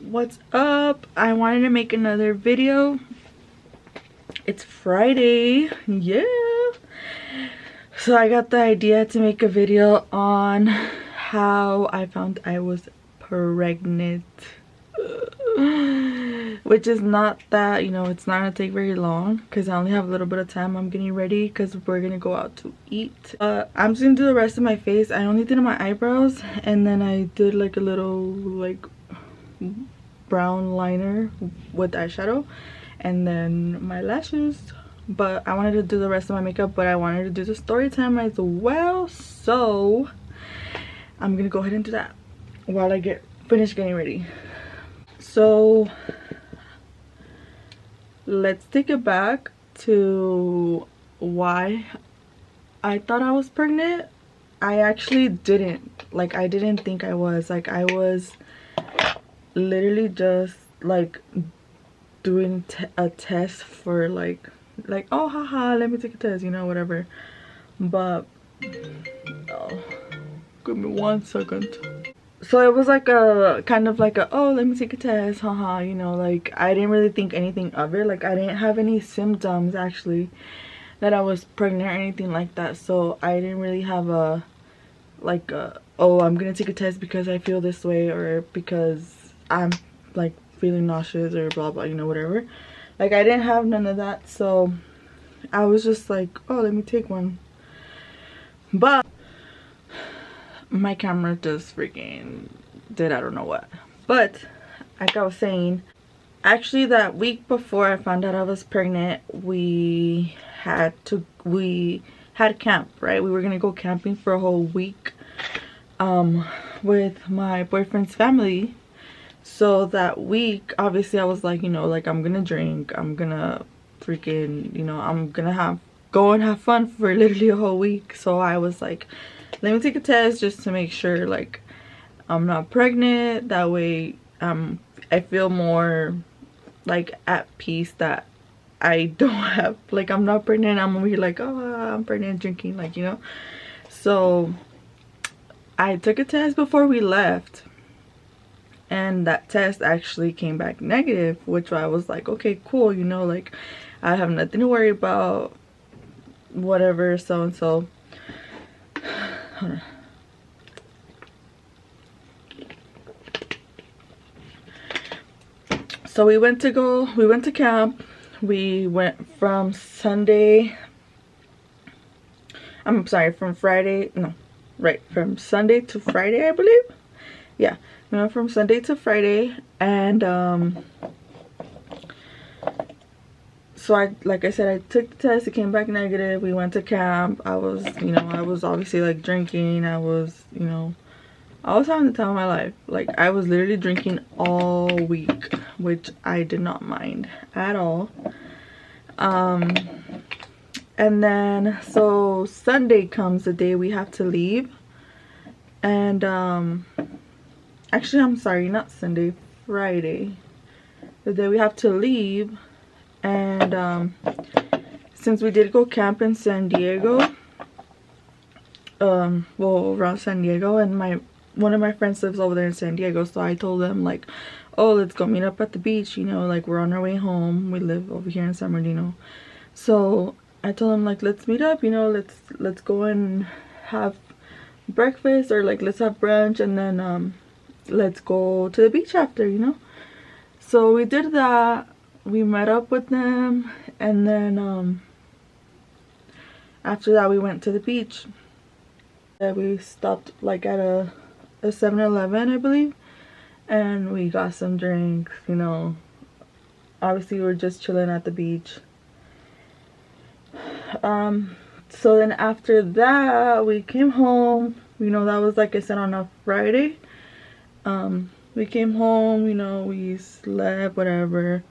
What's up? I wanted to make another video. It's Friday. Yeah. So I got the idea to make a video on how I found I was pregnant. Which is not that, it's not gonna take very long because I only have a little bit of time. I'm getting ready because we're gonna go out to eat. I'm just gonna do the rest of my face. I only did my eyebrows and then I did like a little like brown liner with eyeshadow and then my lashes. But I wanted to do the rest of my makeup, but I wanted to do the story time as well, so I'm gonna go ahead and do that while I get finished getting ready. So let's take it back to why I thought I was pregnant. I actually didn't. Like, I didn't think I was. Like, I was literally just like doing a test for like oh haha, let me take a test, whatever. But oh, give me 1 second. So it was like a kind of like a, oh, let me take a test, haha, like I didn't really think anything of it. Like, I didn't have any symptoms actually that I was pregnant or anything like that. So I didn't really have a like a, oh, I'm gonna take a test because I feel this way or because I'm like feeling nauseous or blah blah, whatever. Like, I didn't have none of that. So I was just like, oh, let me take one. But my camera just freaking did I don't know what. But like I was saying, actually that week before I found out I was pregnant, we had camp, right? We were gonna go camping for a whole week with my boyfriend's family. So that week, obviously I was like, like I'm gonna drink, I'm gonna freaking, I'm gonna go and have fun for literally a whole week. So I was like, let me take a test just to make sure like I'm not pregnant. That way I feel more like at peace that I don't have, like, I'm not pregnant. I'm over here like, oh, I'm pregnant, drinking, like, So I took a test before we left, and that test actually came back negative, which I was like, okay, cool, like I have nothing to worry about, whatever, so and so. Hold on. So we went to camp. We went from Sunday, I'm sorry, from Friday, no, right, from Sunday to Friday, I believe. Yeah, we went from Sunday to Friday, and so like I said, I took the test, it came back negative. We went to camp. I was, I was obviously like drinking. I was, I was having the time of my life. Like, I was literally drinking all week, which I did not mind at all. And then so Sunday comes, the day we have to leave, and actually I'm sorry, not Sunday, Friday, the day we have to leave. And since we did go camp in San Diego, well, around San Diego, and one of my friends lives over there in San Diego, so I told them like, oh, let's go meet up at the beach, like we're on our way home. We live over here in San Bernardino. So I told them like, let's meet up, let's go and have breakfast, or like let's have brunch, and then let's go to the beach after, So we did that. We met up with them, and then after that we went to the beach. We stopped like at a 7-Eleven, I believe, and we got some drinks, obviously we were just chilling at the beach. So then after that we came home, that was, like I said, on a Friday. We came home, we slept, whatever.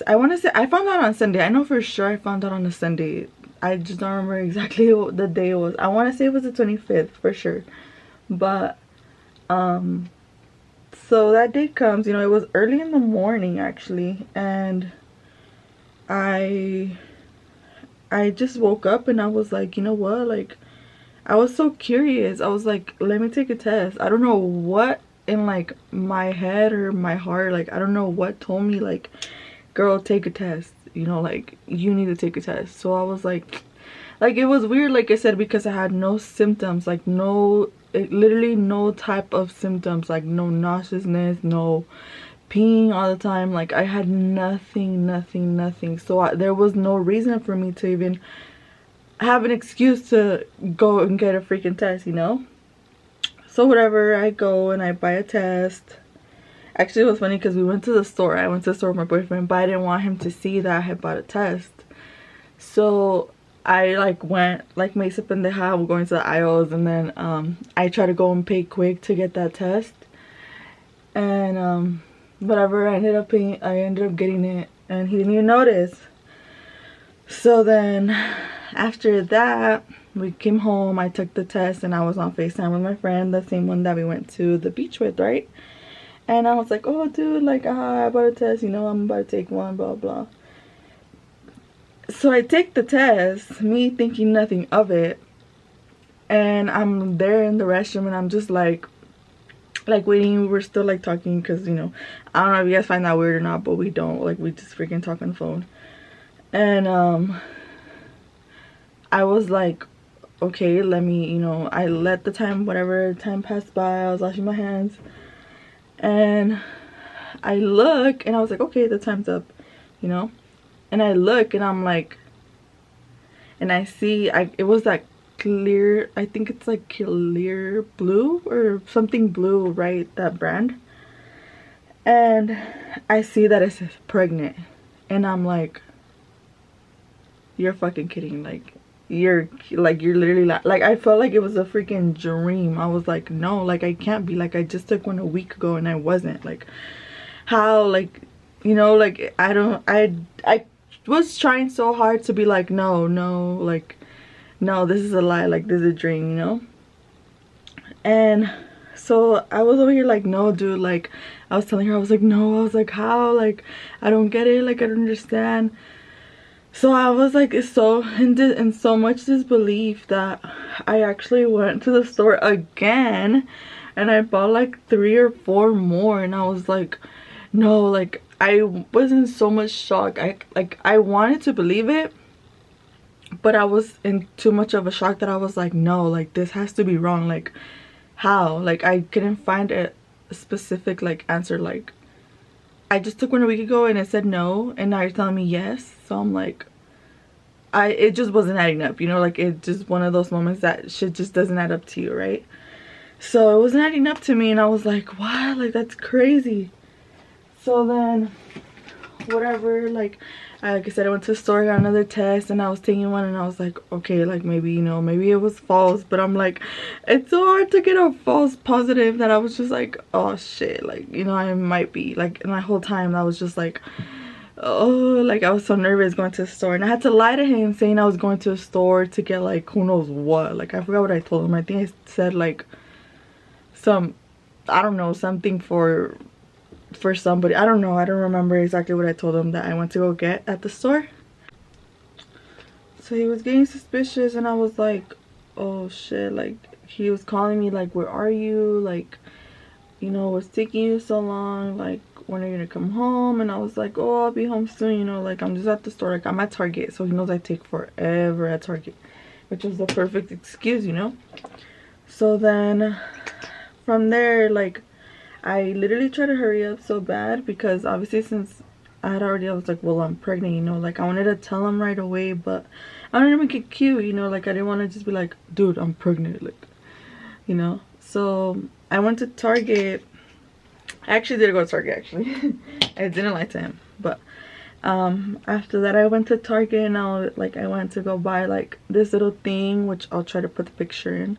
I want to say I found out on Sunday. I know for sure I found out on a Sunday. I just don't remember exactly what the day it was. I want to say it was the 25th for sure. But so that day comes, it was early in the morning actually, and I just woke up and I was like, what, like I was so curious. I was like, let me take a test. I don't know what in like my head or my heart, like I don't know what told me like, girl, take a test, you know, like you need to take a test. So I was like it was weird, like I said, because I had no symptoms, like no, literally no type of symptoms, like no nauseousness, no peeing all the time, like I had nothing. So there was no reason for me to even have an excuse to go and get a freaking test, you know. So whatever, I go and I buy a test. Actually, it was funny because we went to the store. I went to the store with my boyfriend, but I didn't want him to see that I had bought a test. So I like went like me se pendeja, we're going to the aisles, and then I try to go and pay quick to get that test. And whatever, I ended up getting it, and he didn't even notice. So then after that, we came home, I took the test, and I was on FaceTime with my friend, the same one that we went to the beach with, right? And I was like, oh dude, like I bought a test, you know, I'm about to take one, blah blah. So I take the test, me thinking nothing of it, and I'm there in the restroom, and I'm just like waiting. We're still like talking because, you know, I don't know if you guys find that weird or not, but we don't, like we just freaking talk on the phone. And I was like, okay, let me, you know, I let the time, whatever time passed by, I was washing my hands, and I look and I was like, okay, the time's up, you know. And I look and I'm like, and I see, it was that clear, I think it's like Clear Blue or something blue, right, that brand. And I see that it says pregnant, and I'm like, you're fucking kidding, like you're literally like I felt like it was a freaking dream. I was like, no, like I can't be, like I just took one a week ago and I wasn't, like how, like, you know, like I was trying so hard to be like, no, like no, this is a lie, like this is a dream, you know. And so I was over here like, no dude, like I was telling her, I was like, no, I was like, how, like I don't get it, like I don't understand. So I was like so in so much disbelief that I actually went to the store again and I bought like 3 or 4 more, and I was like, no, like I was in so much shock. I wanted to believe it, but I was in too much of a shock that I was like, no, like this has to be wrong. Like how? Like I couldn't find a specific like answer. Like I just took one a week ago and it said no, and now you're telling me yes. So I'm like, it just wasn't adding up, you know, like it just one of those moments that shit just doesn't add up to you, right? So it wasn't adding up to me, and I was like, wow, like that's crazy. So then whatever, like I said, I went to the store, got another test, and I was taking one, and I was like, okay, like maybe, you know, maybe it was false. But I'm like, it's so hard to get a false positive that I was just like, oh shit, like, you know, I might be, like my whole time I was just like, oh, like I was so nervous going to the store, and I had to lie to him saying I was going to a store to get like who knows what. Like I forgot what I told him. I think I said like some, I don't know, something for somebody. I don't know, I don't remember exactly what I told him that I went to go get at the store. So he was getting suspicious, and I was like, oh shit, like he was calling me like, where are you, like, you know, what's taking you so long, like when are you gonna come home? And I was like, oh, I'll be home soon, you know, like I'm just at the store, like I'm at Target. So he knows I take forever at Target, which was the perfect excuse, you know. So then from there, like I literally tried to hurry up so bad, because obviously since I was like, well, I'm pregnant, you know, like I wanted to tell him right away, but I wanted to make it cute, you know, like I didn't want to just be like, dude, I'm pregnant, like, you know. So I went to Target. I actually did go to Target, actually. I didn't lie to him, but after that I went to Target, and I went to go buy like this little thing, which I'll try to put the picture in.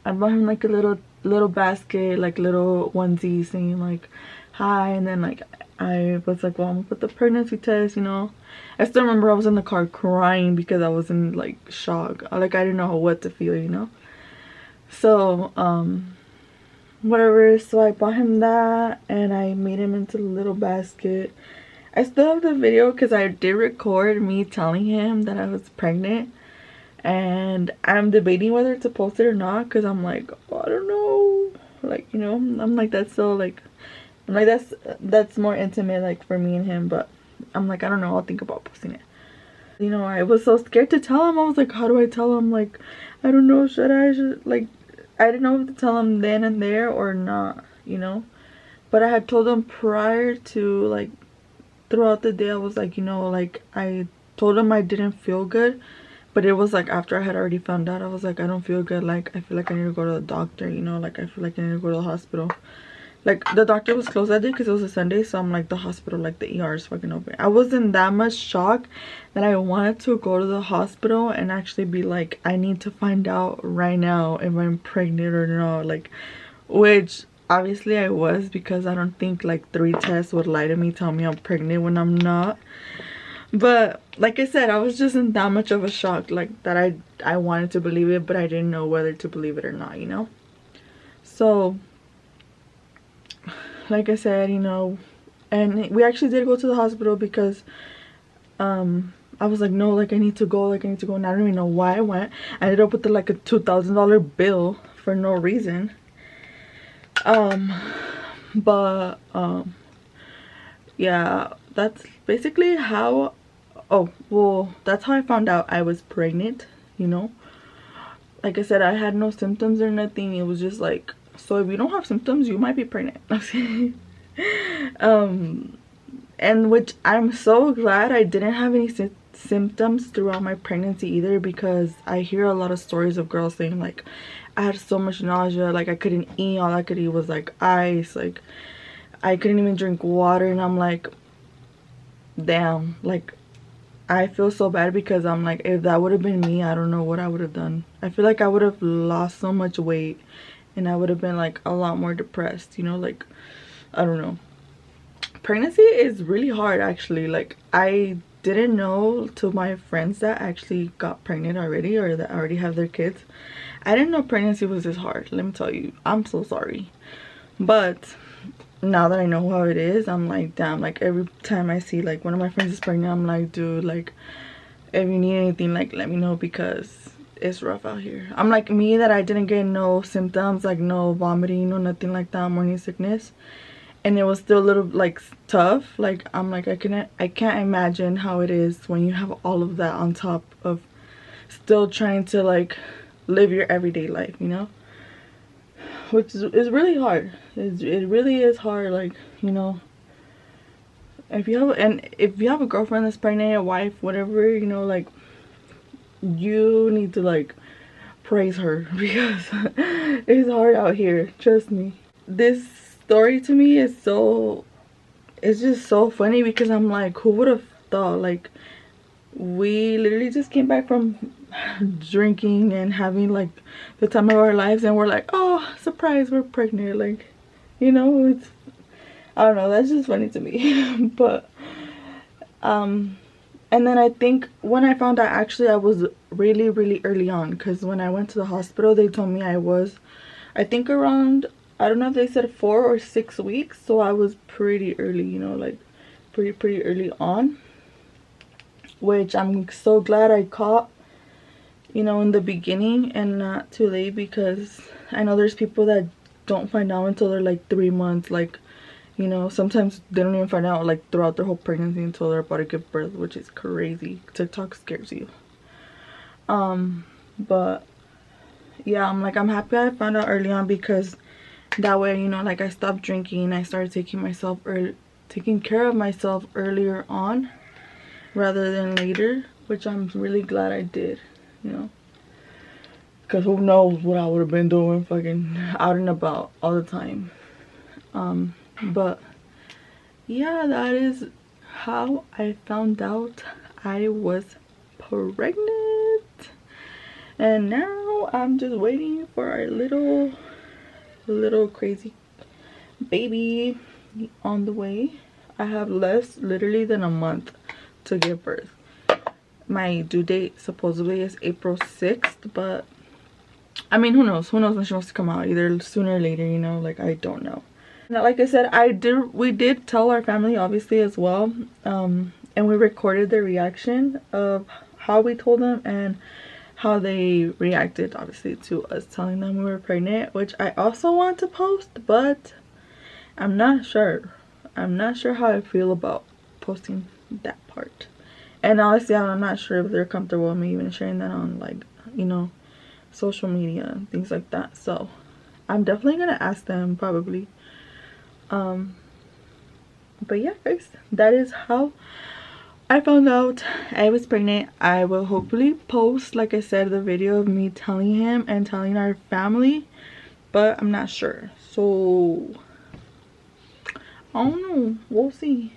I bought him like a little basket, like little onesie saying like hi, and then like I was like, well, I'm gonna put the pregnancy test, you know. I still remember I was in the car crying because I was in like shock, like I didn't know what to feel, you know. So whatever, so I bought him that, and I made him into a little basket. I still have the video because I did record me telling him that I was pregnant. and I'm debating whether to post it or not, because I'm like, oh, I don't know, like, you know, I'm like, that's so like, I'm like, that's more intimate, like, for me and him. But I'm like, I don't know, I'll think about posting it. You know, I was so scared to tell him. I was like, how do I tell him? Like, I don't know, should like, I didn't know if to tell him then and there or not, you know. But I had told him prior to, like, throughout the day. I was like, you know, like, I told him I didn't feel good, but it was like after I had already found out. I was like, I don't feel good, like, I feel like I need to go to the doctor, you know, like, I feel like I need to go to the hospital. Like, the doctor was closed that day because it was a Sunday, so I'm like, the hospital, like, the ER is fucking open. I was in that much shock that I wanted to go to the hospital and actually be like, I need to find out right now if I'm pregnant or not, like, which obviously I was, because I don't think like 3 tests would lie to me, tell me I'm pregnant when I'm not. But like I said, I was just in that much of a shock, like, that I wanted to believe it, but I didn't know whether to believe it or not, you know. So like I said, you know, and we actually did go to the hospital because I was like, no, like, I need to go, like, I need to go, and I don't even know why I went. I ended up with like a $2,000 bill for no reason. But yeah, that's basically how, oh well, that's how I found out I was pregnant, you know. Like I said, I had no symptoms or nothing. It was just like, so if you don't have symptoms, you might be pregnant. And which I'm so glad I didn't have any symptoms throughout my pregnancy either, because I hear a lot of stories of girls saying like, I had so much nausea, like, I couldn't eat, all I could eat was like ice, like, I couldn't even drink water. And I'm like, damn, like, I feel so bad, because I'm like, if that would have been me, I don't know what I would have done. I feel like I would have lost so much weight, and I would have been like a lot more depressed, you know, like, I don't know. Pregnancy is really hard, actually. Like, I didn't know to my friends that actually got pregnant already, or that already have their kids. I didn't know pregnancy was this hard, let me tell you. I'm so sorry. But now that I know how it is, I'm like, damn, like, every time I see like one of my friends is pregnant, I'm like, dude, like, if you need anything, like, let me know, because it's rough out here. I'm like, me that I didn't get no symptoms, like no vomiting, no nothing like that, morning sickness, and it was still a little like tough. Like, I'm like, I can't imagine how it is when you have all of that on top of still trying to like live your everyday life, you know, which is really hard. It really is hard. Like, you know, if you have a girlfriend that's pregnant, a wife, whatever, you know, like, you need to like praise her, because it's hard out here, trust me. This story to me is so, it's just so funny, because I'm like, who would have thought? Like, we literally just came back from drinking and having like the time of our lives, and we're like, oh, surprise, we're pregnant. Like, you know, it's, I don't know, that's just funny to me. But and then I think when I found out, actually I was really early on, because when I went to the hospital, they told me I was, I think around, I don't know if they said 4 or 6 weeks, so I was pretty early, you know, like pretty early on, which I'm so glad I caught, you know, in the beginning and not too late, because I know there's people that don't find out until they're like 3 months, like, you know, sometimes they don't even find out like throughout their whole pregnancy until they're about to give birth, which is crazy. TikTok scares you. But yeah, I'm like, I'm happy I found out early on, because that way, you know, like, I stopped drinking, I started taking care of myself earlier on rather than later, which I'm really glad I did, you know, because who knows what I would have been doing fucking out and about all the time. But yeah, that is how I found out I was pregnant. And now I'm just waiting for our little crazy baby on the way. I have less literally than a month to give birth. My due date supposedly is April 6th, but I mean, who knows when she wants to come out, either sooner or later, you know, like, I don't know. Now, like I said, we did tell our family, obviously, as well, and we recorded the reaction of how we told them and how they reacted obviously to us telling them we were pregnant, which I also want to post, but I'm not sure how I feel about posting that part. And honestly, I'm not sure if they're comfortable with me even sharing that on, like, you know, social media and things like that. So I'm definitely gonna ask them probably. But yeah guys, that is how I found out I was pregnant. I will hopefully post, like I said, the video of me telling him and telling our family, but I'm not sure. So I don't know, we'll see.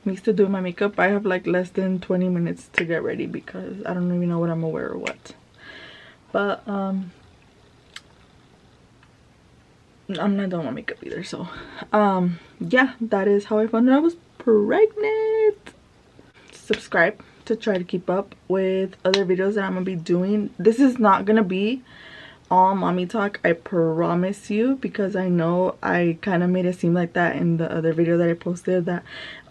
Me still doing my makeup. I have like less than 20 minutes to get ready because I don't even know what I'm gonna wear or what. But I'm not done with makeup either. So yeah, that is how I found out I was pregnant. Subscribe to try to keep up with other videos that I'm gonna be doing. This is not gonna be all mommy talk, I promise you, because I know I kind of made it seem like that in the other video that I posted, that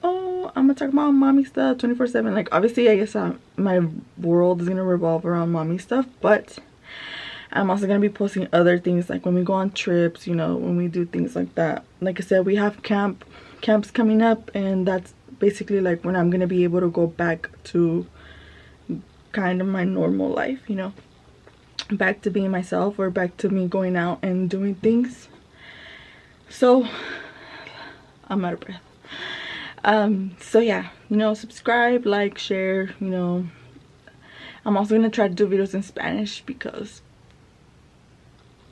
oh, I'm gonna talk about mommy stuff 24/7. Like obviously I guess my world is gonna revolve around mommy stuff, but I'm also gonna be posting other things, like when we go on trips, you know, when we do things like that. Like I said, we have camps coming up, and that's basically like when I'm gonna be able to go back to kind of my normal life, you know, back to being myself, or back to me going out and doing things. So I'm out of breath. So yeah, you know, subscribe, like, share, you know. I'm also gonna try to do videos in Spanish because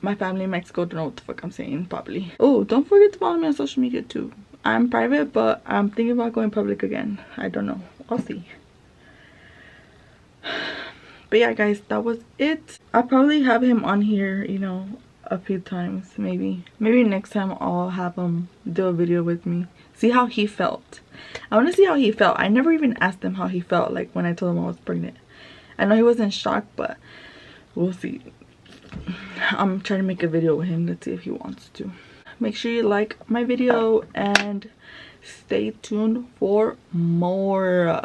my family in Mexico don't know what the fuck I'm saying probably. Oh, don't forget to follow me on social media too. I'm private, but I'm thinking about going public again. I don't know, I'll see. But yeah guys, that was it. I'll probably have him on here, you know, a few times. Maybe next time I'll have him do a video with me, see how he felt. I want to see how he felt. I never even asked him how he felt, like when I told him I was pregnant. I know he was in shock, but we'll see. I'm trying to make a video with him. Let's see if he wants to. Make sure you like my video and stay tuned for more.